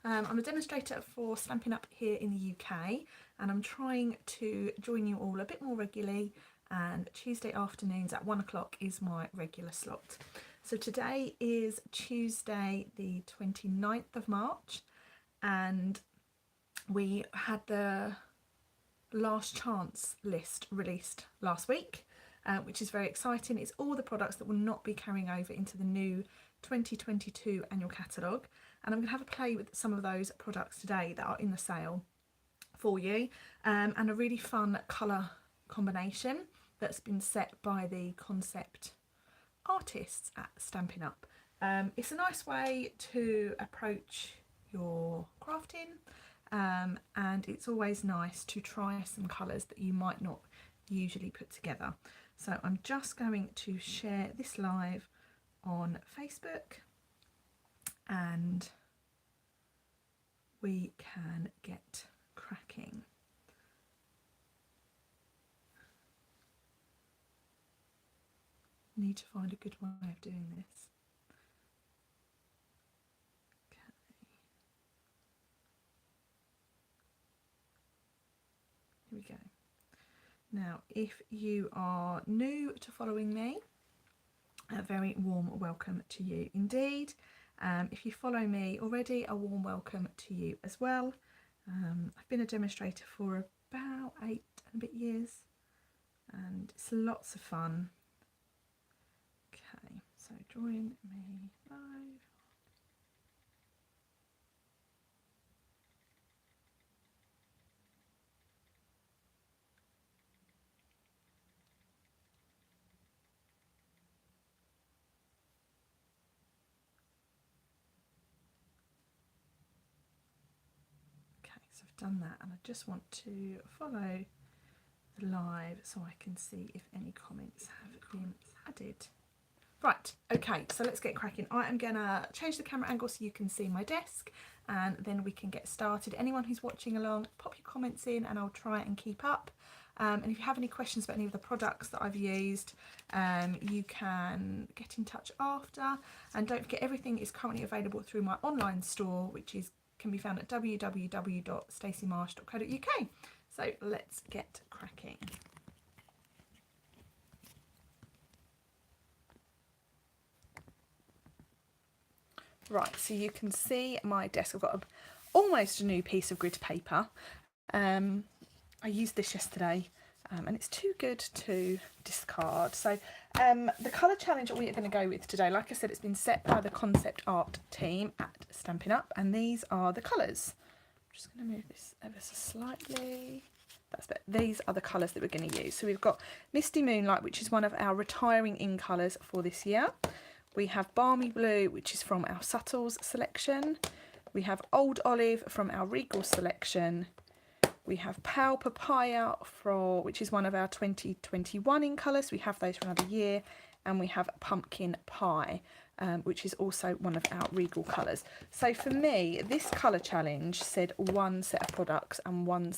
I'm a demonstrator for Stampin' Up here in the UK, and I'm trying to join you all a bit more regularly, and Tuesday afternoons at 1 o'clock is my regular slot. So today is Tuesday the 29th of March, and we had the last chance list released last week, which is very exciting. It's all the products that will not be carrying over into the new 2022 annual catalogue, and I'm going to have a play with some of those products today that are in the sale for you, and a really fun colour combination that's been set by the concept artists at Stampin' Up. It's a nice way to approach your crafting, and it's always nice to try some colours that you might not usually put together. So I'm just going to share this live on Facebook, and we can get cracking. Need to find a good way of doing this. Okay. Here we go. Now, if you are new to following me, a very warm welcome to you indeed. If you follow me already, a warm welcome to you as well. I've been a demonstrator for about 8 and a bit years, and it's lots of fun. Okay, so join me live. So I've done that, and I just want to follow the live so I can see if any comments have been added. Right, okay, so let's get cracking. I am going to change the camera angle so you can see my desk, and then we can get started. Anyone who's watching along, pop your comments in and I'll try and keep up. And if you have any questions about any of the products that I've used, you can get in touch after. And don't forget, everything is currently available through my online store, which can be found at www.staceymarsh.co.uk. So let's get cracking. Right, so you can see my desk. I've got almost a new piece of grid paper. I used this yesterday, and it's too good to discard. So the colour challenge that we are going to go with today, like I said, it's been set by the concept art team at Stampin' Up, and these are the colours. I'm just going to move this ever so slightly. That's better. These are the colours that we're going to use. So we've got Misty Moonlight, which is one of our retiring in colours for this year. We have Balmy Blue, which is from our Subtles selection. We have Old Olive from our Regal selection. We have Pale Papaya, which is one of our 2021 in colours. We have those for another year. And we have Pumpkin Pie, which is also one of our Regal colours. So for me, this colour challenge said one set of products and one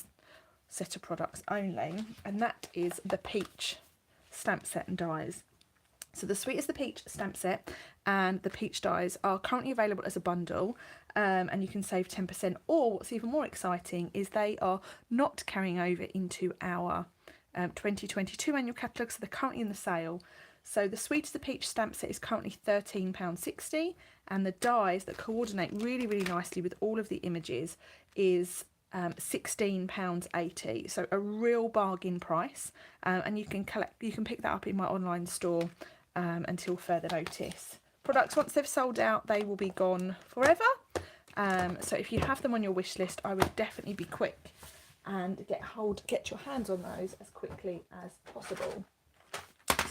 set of products only. And that is the Peach stamp set and dies. So the Sweet as the Peach stamp set and the Peach dies are currently available as a bundle, and you can save 10%. Or what's even more exciting is they are not carrying over into our 2022 annual catalogue, so they're currently in the sale. So the Sweet as the Peach stamp set is currently £13.60, and the dies that coordinate really, really nicely with all of the images is £16.80. So a real bargain price, and you can pick that up in my online store until further notice. Products, once they've sold out, they will be gone forever. So if you have them on your wish list, I would definitely be quick and get your hands on those as quickly as possible.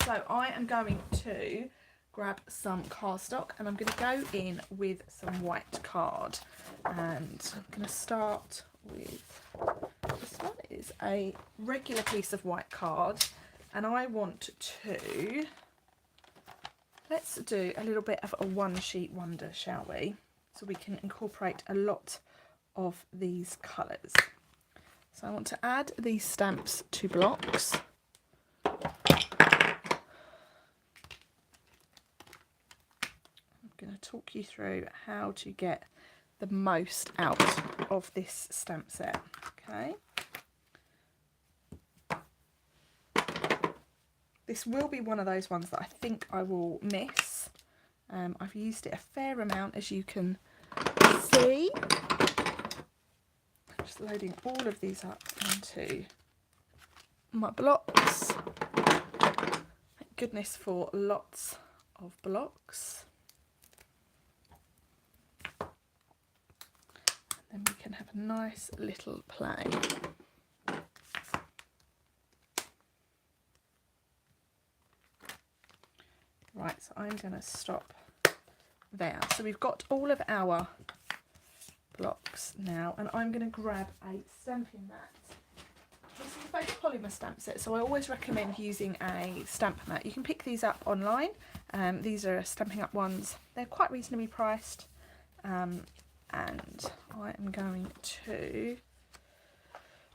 So I am going to grab some cardstock, and I'm going to go in with some white card, and I'm going to start with this one. Is a regular piece of white card, and I want to, let's do a little bit of a one sheet wonder, shall we, so we can incorporate a lot of these colours. So I want to add these stamps to blocks. I'm going to talk you through how to get the most out of this stamp set. Okay. This will be one of those ones that I think I will miss. I've used it a fair amount, as you can see. I'm just loading all of these up onto my blocks. Thank goodness for lots of blocks. And then we can have a nice little play. Right, so I'm going to stop there. So we've got all of our blocks now, and I'm going to grab a stamping mat. This is a fake polymer stamp set, so I always recommend using a stamp mat. You can pick these up online. These are Stampin' Up ones. They're quite reasonably priced, and I am going to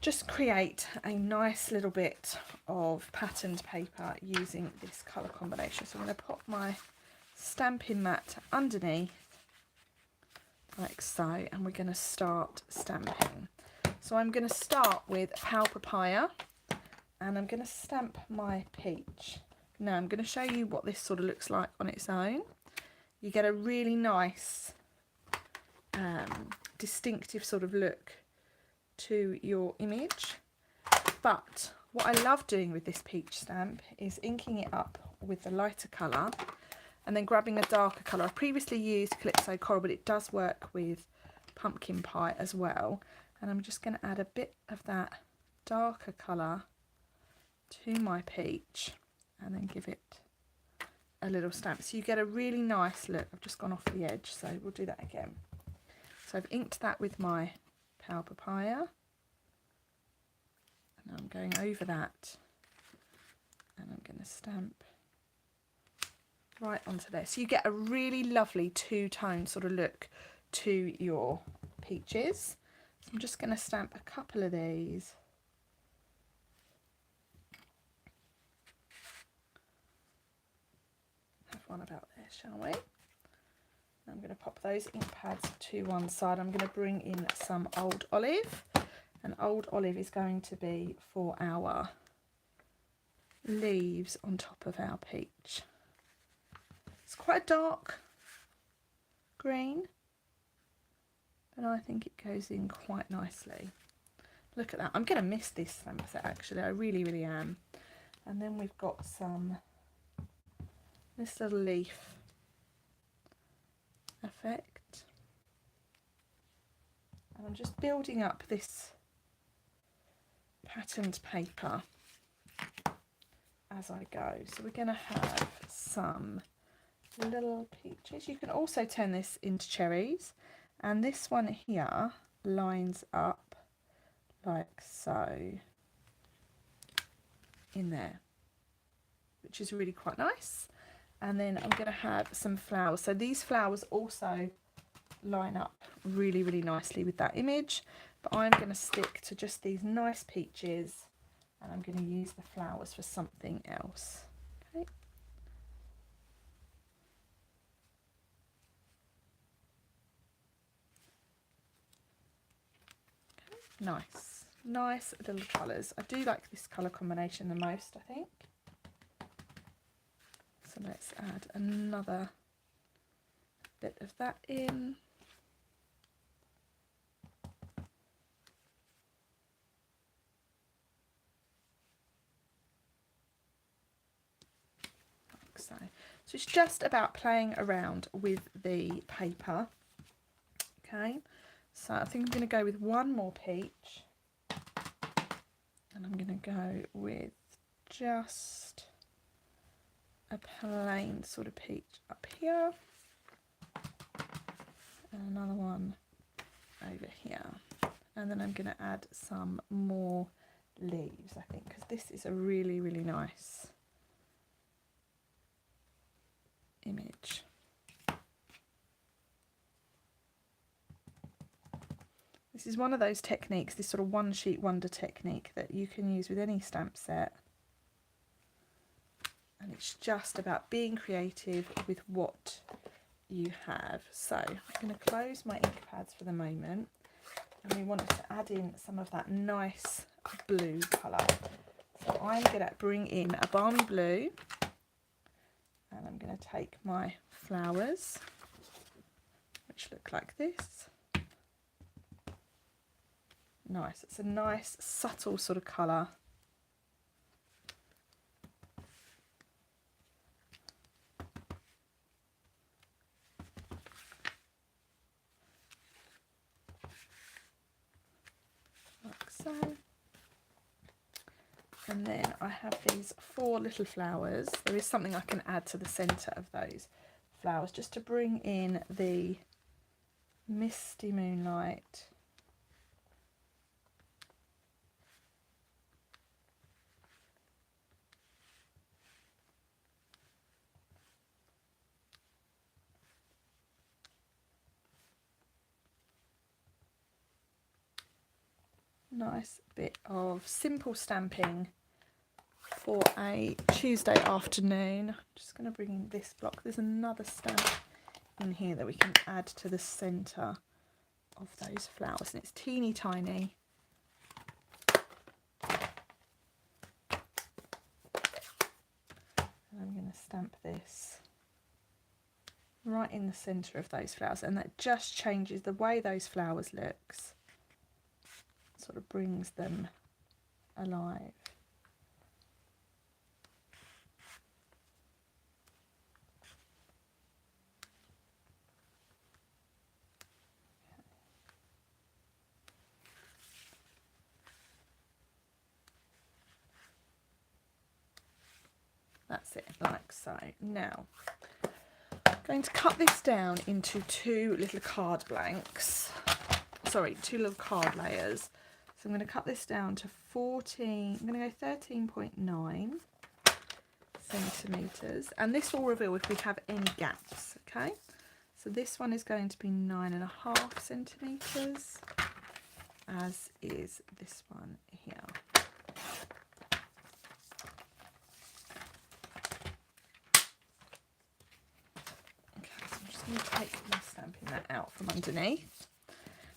just create a nice little bit of patterned paper using this colour combination. So I'm going to pop my stamping mat underneath like so, and we're going to start stamping. So I'm going to start with Papaya, and I'm going to stamp my peach. Now I'm going to show you what this sort of looks like on its own. You get a really nice distinctive sort of look to your image. But what I love doing with this peach stamp is inking it up with the lighter colour and then grabbing a darker colour. I've previously used Calypso Coral, but it does work with pumpkin pie as well. And I'm just going to add a bit of that darker colour to my peach and then give it a little stamp. So you get a really nice look. I've just gone off the edge, so we'll do that again. So I've inked that with my Papaya, and I'm going over that, and I'm going to stamp right onto there. So you get a really lovely two-tone sort of look to your peaches. So I'm just going to stamp a couple of these. Have one about there, shall we? I'm going to pop those ink pads to one side. I'm going to bring in some Old Olive, and Old Olive is going to be for our leaves on top of our peach. It's quite a dark green, but I think it goes in quite nicely. Look at that. I'm going to miss this stamp set, actually. I really, really am. And then we've got this little leaf effect, and I'm just building up this patterned paper as I go. So we're going to have some little peaches. You can also turn this into cherries, and this one here lines up like so in there, which is really quite nice. And then I'm going to have some flowers. So these flowers also line up really, really nicely with that image. But I'm going to stick to just these nice peaches, and I'm going to use the flowers for something else. Okay. Nice. Nice little colours. I do like this colour combination the most, I think. So let's add another bit of that in. Like so. So it's just about playing around with the paper. Okay, so I think I'm going to go with one more peach, and I'm going to go with just a plain sort of peach up here, and another one over here, and then I'm going to add some more leaves, I think, because this is a really, really nice image. This is one of those techniques, this sort of one sheet wonder technique, that you can use with any stamp set. And it's just about being creative with what you have. So I'm going to close my ink pads for the moment, and we want to add in some of that nice blue colour. So I'm going to bring in a balmy blue, and I'm going to take my flowers, which look like this. Nice, it's a nice subtle sort of colour. Like so. And then I have these 4 little flowers. There is something I can add to the centre of those flowers just to bring in the misty moonlight. Nice bit of simple stamping for a Tuesday afternoon. I'm just going to bring in this block. There's another stamp in here that we can add to the centre of those flowers, and it's teeny tiny. And I'm going to stamp this right in the centre of those flowers, and that just changes the way those flowers looks. Sort of brings them alive. That's it, like so. Now, I'm going to cut this down into 2 little card blanks. Sorry, 2 little card layers. So I'm going to cut this down to 14, I'm going to go 13.9 centimetres, and this will reveal if we have any gaps, okay? So this one is going to be 9.5 centimetres, as is this one here. Okay, so I'm just going to take my stamping that out from underneath.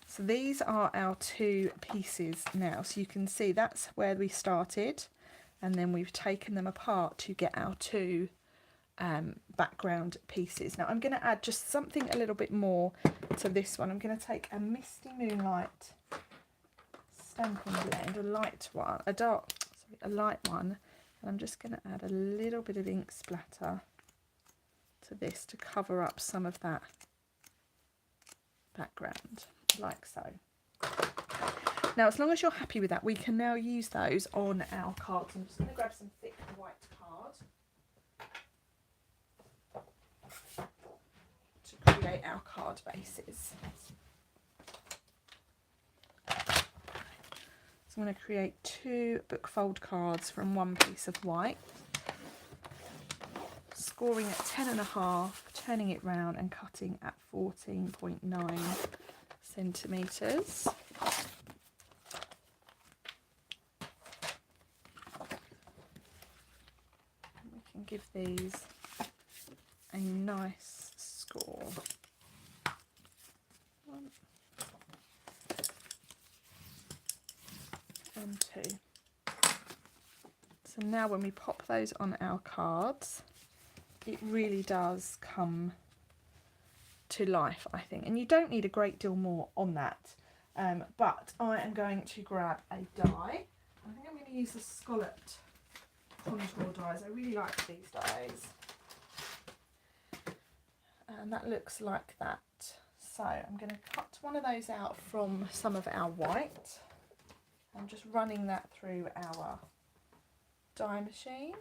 So these are our 2 pieces now. So you can see that's where we started, and then we've taken them apart to get our 2 background pieces. Now I'm going to add just something a little bit more to this one. I'm going to take a Misty Moonlight Stampin' Blend, a light one, a light one, and I'm just going to add a little bit of ink splatter to this to cover up some of that background. Like so. Now, as long as you're happy with that, we can now use those on our cards. I'm just going to grab some thick white card to create our card bases. So I'm going to create 2 book fold cards from 1 piece of white, scoring at 10.5, turning it round and cutting at 14.9 centimetres. We can give these a nice score. 1 and 2. So now when we pop those on our cards, it really does come to life, I think, and you don't need a great deal more on that, but I am going to grab a die. I think I'm going to use the scalloped contour dies. I really like these dies, and that looks like that. So I'm going to cut one of those out from some of our white. I'm just running that through our die machine.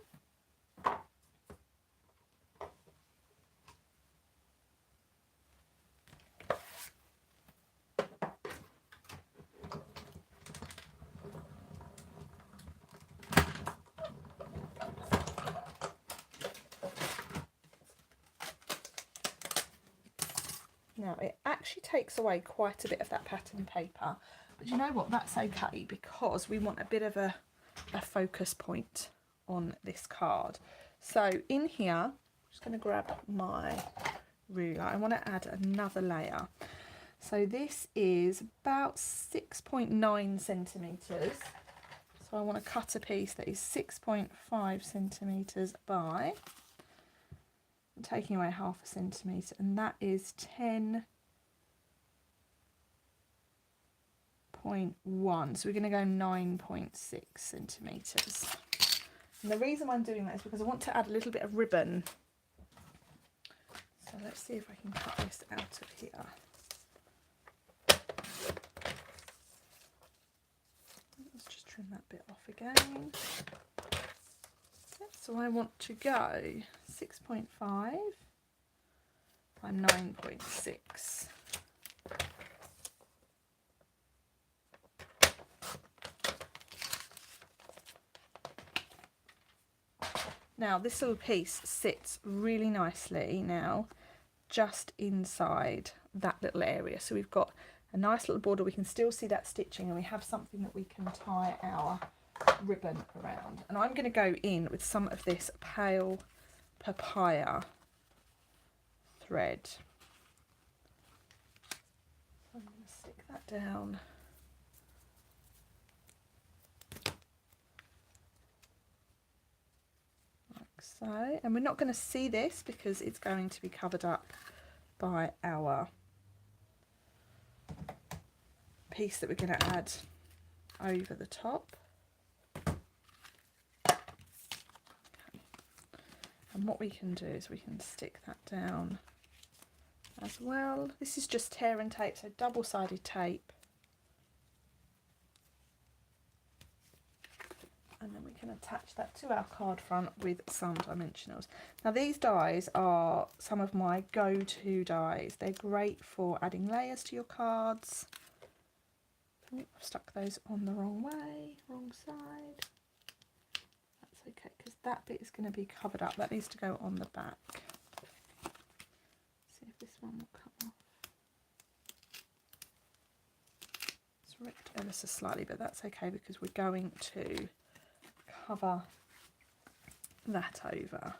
Now it actually takes away quite a bit of that pattern paper, but you know what, that's okay, because we want a bit of a focus point on this card. So in here, I'm just going to grab my really like. I want to add another layer. So this is about 6.9 centimetres. So I want to cut a piece that is 6.5 centimetres by, I'm taking away half a centimetre, and that is 10.1. So we're going to go 9.6 centimetres. And the reason why I'm doing that is because I want to add a little bit of ribbon. So let's see if I can cut this out of here. Let's just trim that bit off again. So I want to go 6.5 by 9.6. Now this little piece sits really nicely now just inside that little area. So we've got a nice little border, we can still see that stitching, and we have something that we can tie our ribbon around. And I'm going to go in with some of this pale papaya thread. So I'm going to stick that down. Like so. And we're not going to see this because it's going to be covered up by our piece that we're going to add over the top. Okay. And what we can do is we can stick that down as well. This is just tear and tape, so double-sided tape. And then we can attach that to our card front with some dimensionals. Now these dies are some of my go-to dies. They're great for adding layers to your cards. I've stuck those on the wrong way, wrong side. That's okay, because that bit is going to be covered up. That needs to go on the back. See if this one will come off. It's ripped ever so slightly, but that's okay because we're going to cover that over.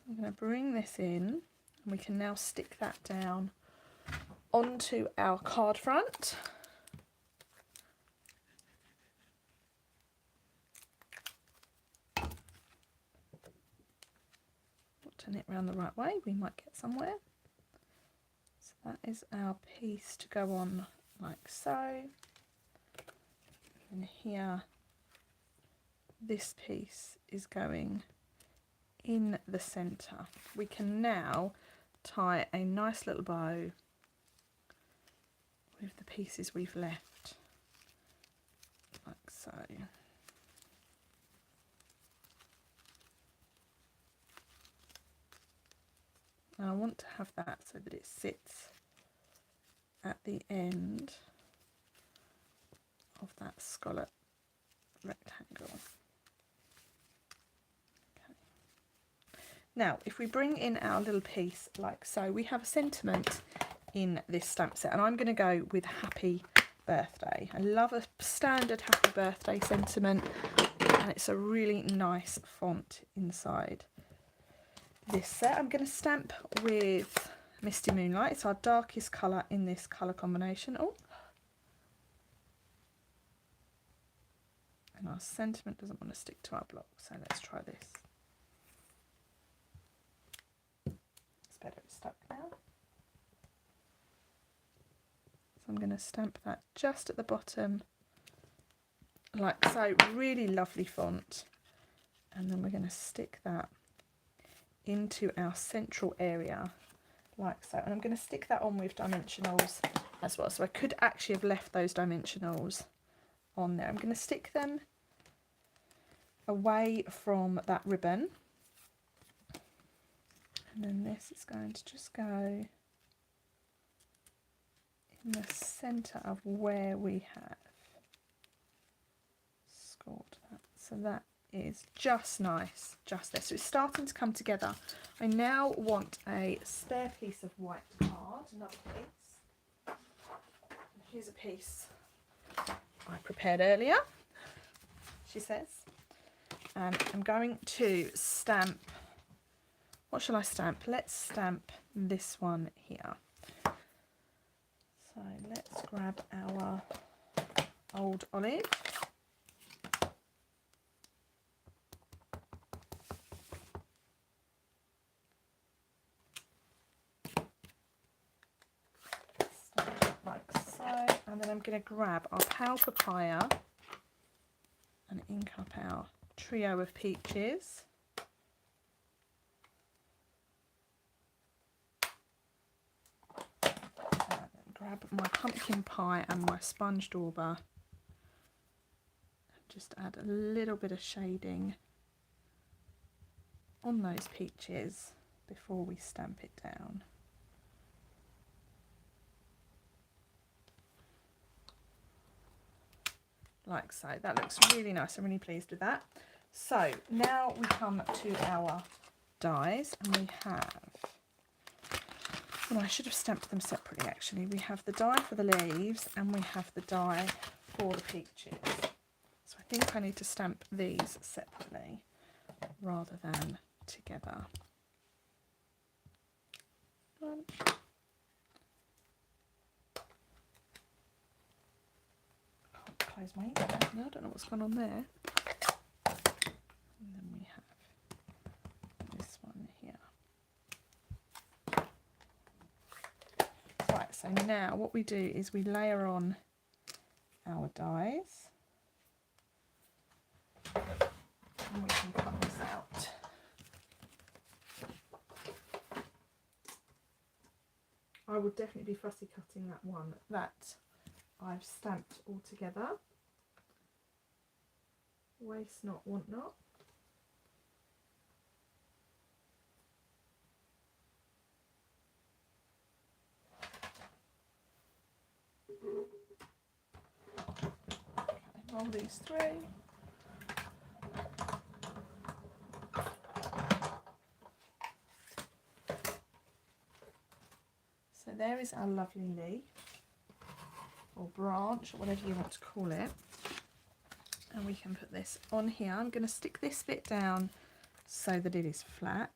I'm going to bring this in, and we can now stick that down onto our card front. Turn it around the right way, we might get somewhere. So that is our piece to go on like so. And here, this piece is going in the centre. We can now tie a nice little bow with the pieces we've left, like so. And I want to have that so that it sits at the end of that scallop rectangle. Okay. Now, if we bring in our little piece like so, we have a sentiment in this stamp set, and I'm going to go with Happy Birthday. I love a standard Happy Birthday sentiment, and it's a really nice font inside this set. I'm going to stamp with Misty Moonlight. It's our darkest colour in this colour combination. Oh, and our sentiment doesn't want to stick to our block, so let's try this. It's better it's stuck now. So I'm going to stamp that just at the bottom like so. Really lovely font, and then we're going to stick that into our central area like so, and I'm going to stick that on with dimensionals as well. So I could actually have left those dimensionals on there. I'm going to stick them away from that ribbon, and then this is going to just go in the centre of where we have scored that. So that is just nice, just there. So it's starting to come together. I now want a spare piece of white card, another piece. And here's a piece I prepared earlier, she says. And I'm going to stamp, what shall I stamp? Let's stamp this one here. So let's grab our old olive. Like so, and then I'm going to grab our Papercraft and ink up our trio of peaches. Grab my pumpkin pie and my sponge dauber. Just add a little bit of shading on those peaches before we stamp it down. Like so. That looks really nice. I'm really pleased with that. So now we come to our dies, and we have, well, I should have stamped them separately actually. We have the die for the leaves and we have the die for the peaches. So I think I need to stamp these separately rather than together. Close my ink. No, I don't know what's going on there. And then we have this one here. Right, so now what we do is we layer on our dies. And we can cut this out. I would definitely be fussy cutting that one that I've stamped all together. Waste not, want not. Okay, roll these through. So there is our lovely leaf, or branch, or whatever you want to call it. And we can put this on here. I'm going to stick this bit down so that it is flat.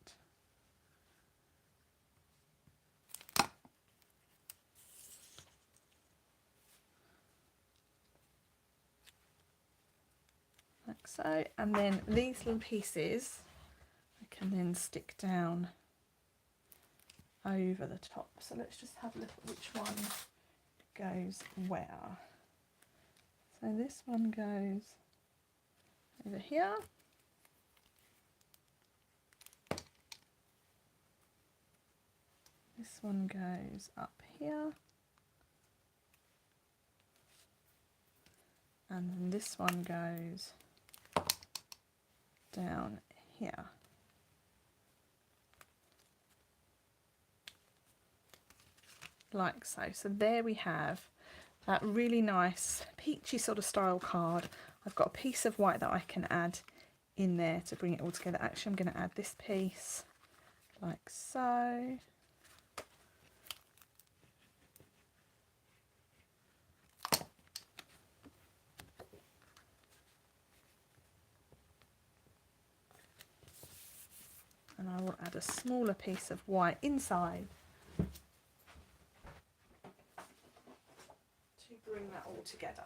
Like so. And then these little pieces I can then stick down over the top. So let's just have a look at which one goes where. So this one goes over here. This one goes up here. And then this one goes down here. Like so. So there we have that really nice peachy sort of style card. I've got a piece of white that I can add in there to bring it all together. Actually, I'm going to add this piece like so. And I will add a smaller piece of white inside to bring that all together.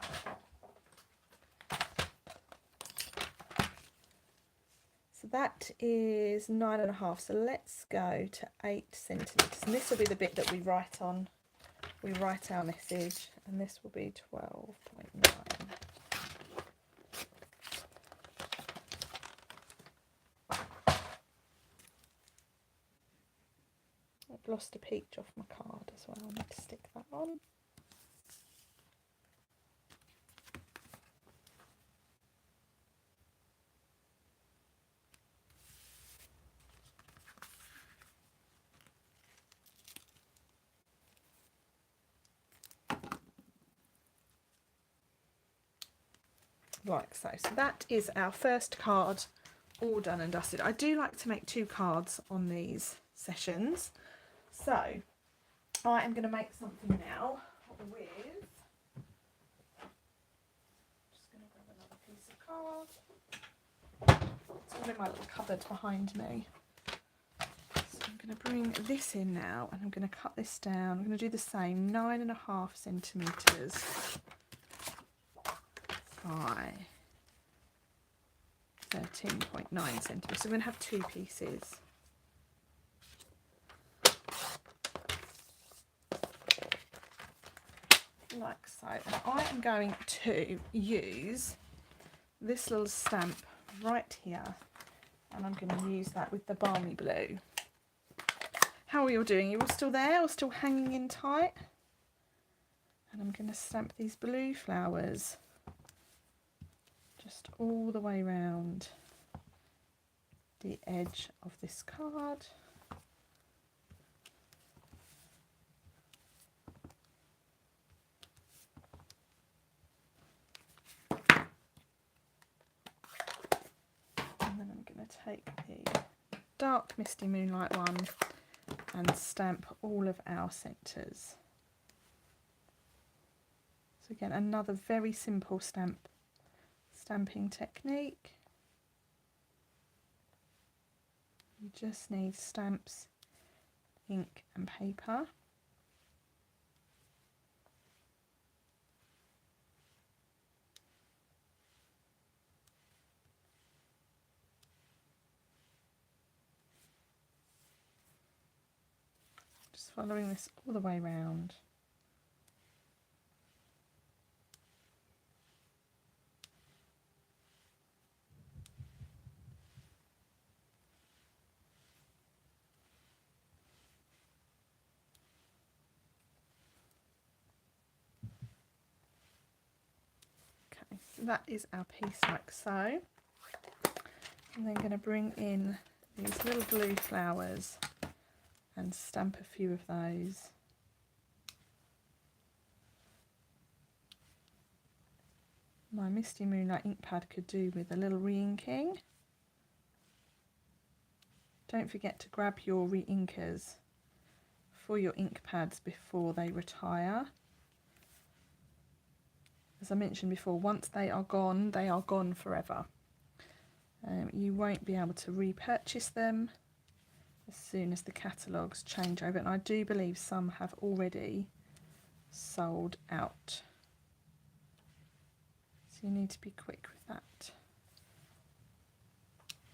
So that is 9.5. So let's go to 8 centimetres. And this will be the bit that we write on. We write our message, and this will be 12.9. I've lost a peach off my card as well. I need to stick that on. Like so. So that is our first card all done and dusted. I do like to make 2 cards on these sessions. So I am going to make something now with, just going to grab another piece of card. It's all in my little cupboard behind me. So I'm going to bring this in now, and I'm going to cut this down. I'm going to do the same, 9.5 centimetres by 13.9 centimetres. So I'm going to have 2 pieces. Like so. And I am going to use this little stamp right here, and I'm going to use that with the balmy blue. How are you all doing? Are you all still there or still hanging in tight? And I'm going to stamp these blue flowers just all the way around the edge of this card. And then I'm going to take the dark Misty Moonlight one and stamp all of our centres. So again, another very simple stamping technique. You just need stamps, ink and paper. Just following this all the way around. Okay, so that is our piece like so. I'm then going to bring in these little blue flowers and stamp a few of those. My Misty Moonlight ink pad could do with a little re-inking. Don't forget to grab your re-inkers for your ink pads before they retire. As I mentioned before, once they are gone forever. You won't be able to repurchase them as soon as the catalogues change over, and I do believe some have already sold out. So you need to be quick with that.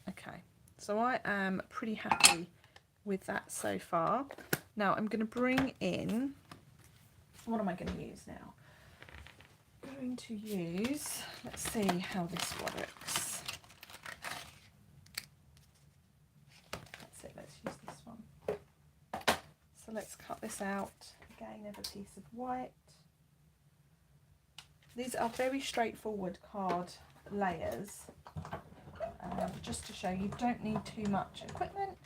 Okay, so I am pretty happy with that so far. Now I'm going to bring in, what am I going to use now? I'm going to use, let's see how this works. Let's use this one. So let's cut this out. Again, of a piece of white. These are very straightforward card layers. Just to show you don't need too much equipment.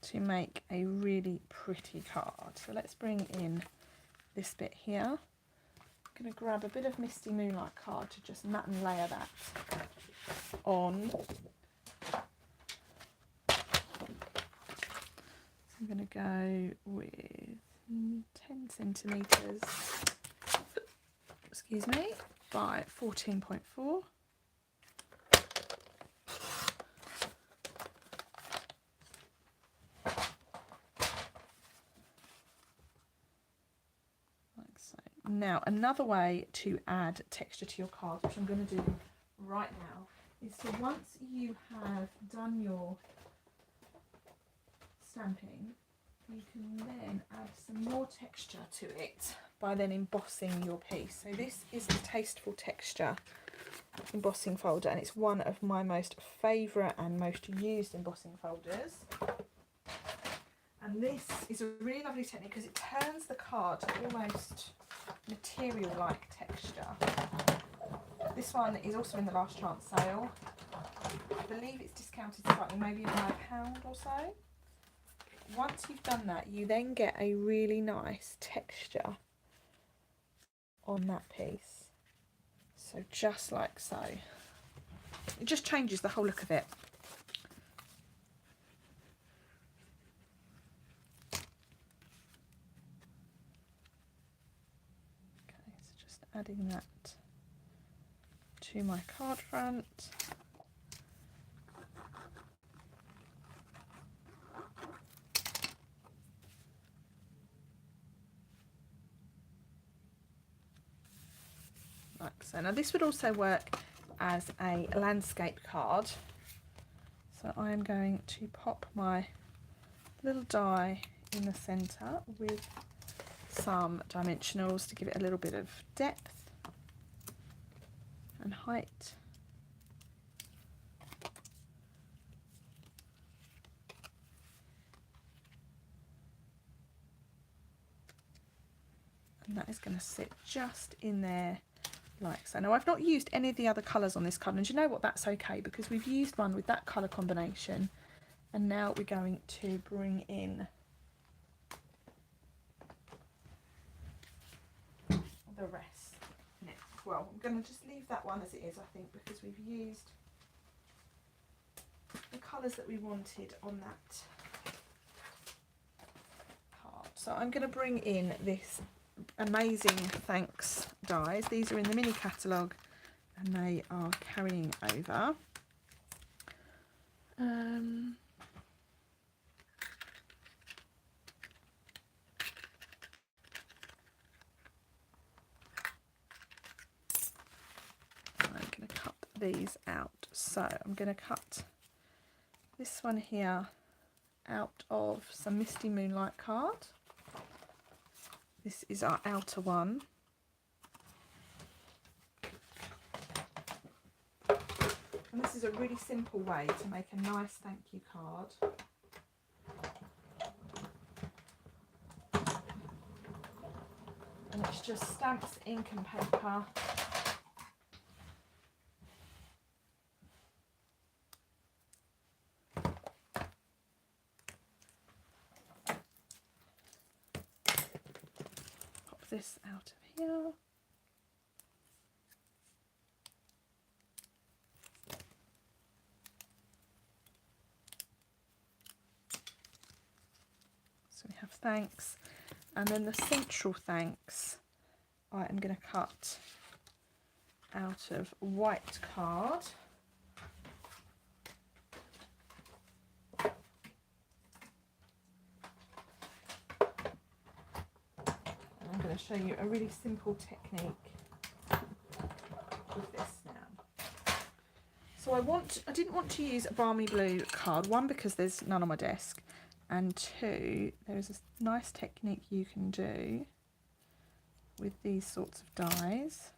To make a really pretty card. So let's bring in this bit here. I'm going to grab a bit of Misty Moonlight card to just mat and layer that on. So I'm going to go with 10 centimetres, excuse me, by 14.4. Now, another way to add texture to your card, which I'm going to do right now, is to once you have done your stamping, you can then add some more texture to it by then embossing your piece. So this is the Tasteful Texture embossing folder, and it's one of my most favourite and most used embossing folders. And this is a really lovely technique because it turns the card to almost material-like texture. This one is also in the last chance sale. I believe it's discounted slightly, maybe by £1 or so. Once you've done that, you then get a really nice texture on that piece. So just like so. It just changes the whole look of it. adding that to my card front. Like so. Now this would also work as a landscape card. So I'm going to pop my little die in the centre with some dimensionals to give it a little bit of depth and height. And that is going to sit just in there like so. Now I've not used any of the other colours on this card, and you know what, that's okay because we've used one with that colour combination, and now we're going to bring in the rest. Well, I'm going to just leave that one as it is, I think, because we've used the colours that we wanted on that card. So I'm going to bring in this amazing thanks dies. These are in the mini catalogue and they are carrying over. I'm going to cut these out. So I'm going to cut this one here out of some Misty Moonlight card. This is our outer one. And this is a really simple way to make a nice thank you card. And it's just stamps, ink and paper. This out of here. So we have thanks, and then the central thanks I am going to cut out of white card. I'm going to show you a really simple technique with this now. So I didn't want to use a balmy blue card, one because there's none on my desk, and two, there's a nice technique you can do with these sorts of dies.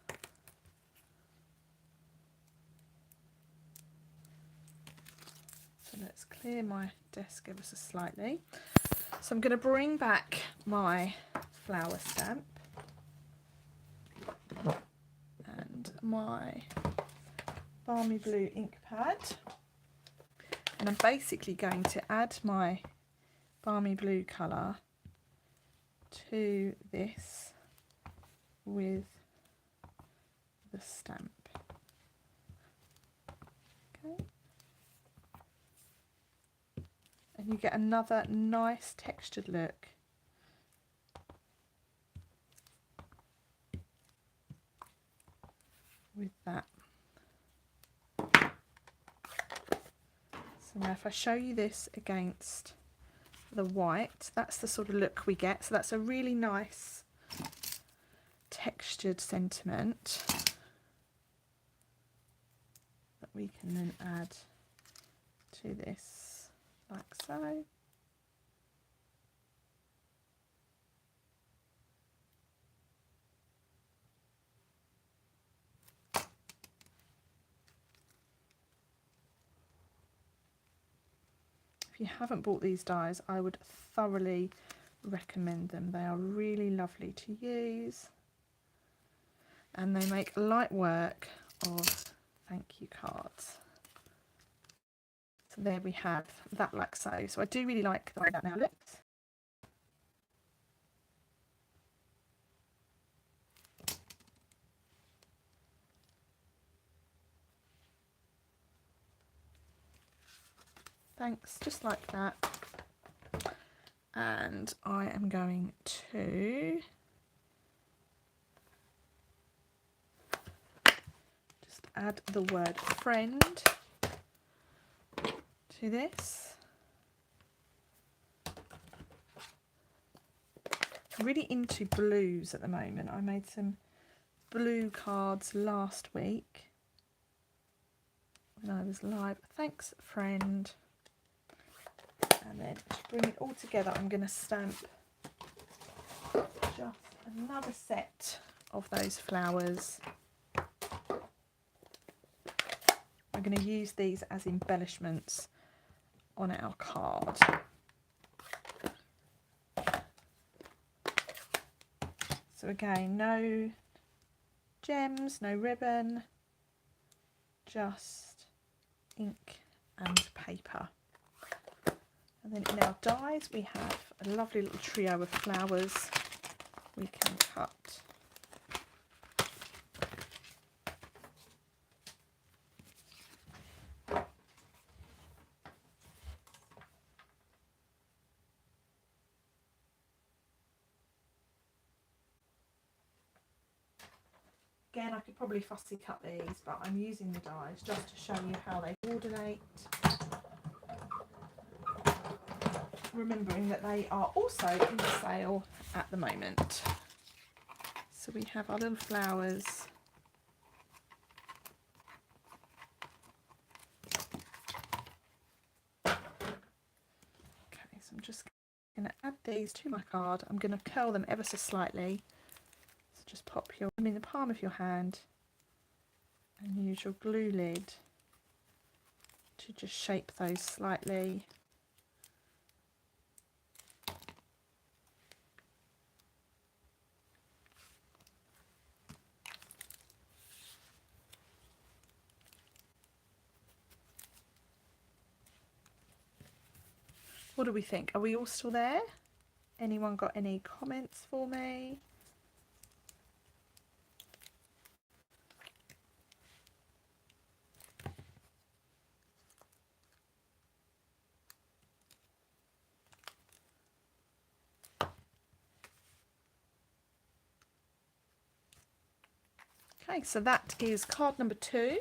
So let's clear my desk ever so slightly. So I'm going to bring back my flower stamp and my balmy blue ink pad, and I'm basically going to add my balmy blue colour to this with the stamp. Okay. And you get another nice textured look. With that. So now if I show you this against the white, that's the sort of look we get. So that's a really nice textured sentiment that we can then add to this like so. If you haven't bought these dies, I would thoroughly recommend them. They are really lovely to use and they make light work of thank you cards. So there we have that like so. So I do really like the way that now looks. Thanks, just like that. And I am going to add the word friend to this. I'm really into blues at the moment. I made some blue cards last week when I was live. Thanks, friend. And then to bring it all together, I'm going to stamp just another set of those flowers. I'm going to use these as embellishments on our card. So again, no gems, no ribbon, just ink and paper. And then in our dies we have a lovely little trio of flowers we can cut. Again, I could probably fussy cut these, but I'm using the dies just to show you how they coordinate. Remembering that they are also in sale at the moment. So we have our little flowers. Okay, so I'm just going to add these to my card. I'm going to curl them ever so slightly. So just pop them in the palm of your hand and use your glue lid to just shape those slightly. What do we think? Are we all still there? Anyone got any comments for me? Okay, so that is card number 2.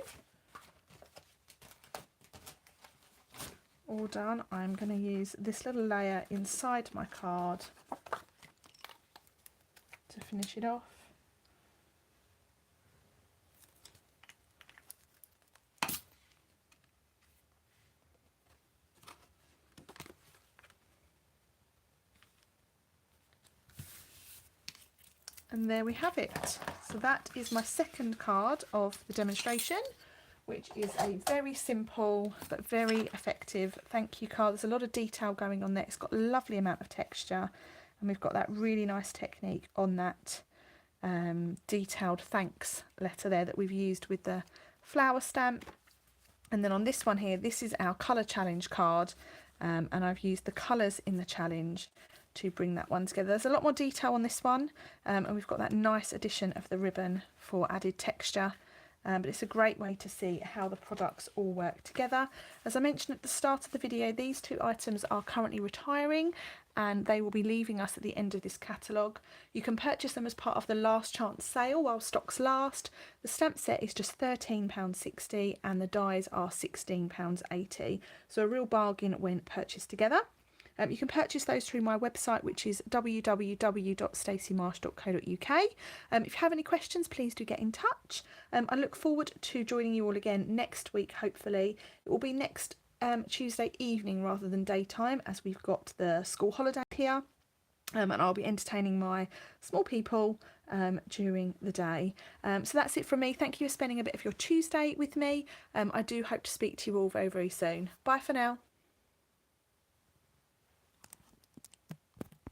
All done. I'm going to use this little layer inside my card to finish it off. And there we have it. So that is my second card of the demonstration, which is a very simple but very effective thank you card. There's a lot of detail going on there. It's got a lovely amount of texture, and we've got that really nice technique on that detailed thanks letter there that we've used with the flower stamp. And then on this one here, this is our colour challenge card, and I've used the colours in the challenge to bring that one together. There's a lot more detail on this one, and we've got that nice addition of the ribbon for added texture. But it's a great way to see how the products all work together. As I mentioned at the start of the video, these 2 items are currently retiring and they will be leaving us at the end of this catalogue. You can purchase them as part of the last chance sale while stocks last. The stamp set is just £13.60 and the dies are £16.80. So a real bargain when purchased together. You can purchase those through my website, which is www.staceymarsh.co.uk. If you have any questions, please do get in touch. I look forward to joining you all again next week, hopefully. It will be next Tuesday evening rather than daytime, as we've got the school holiday here. And I'll be entertaining my small people during the day. So that's it from me. Thank you for spending a bit of your Tuesday with me. I do hope to speak to you all very, very soon. Bye for now.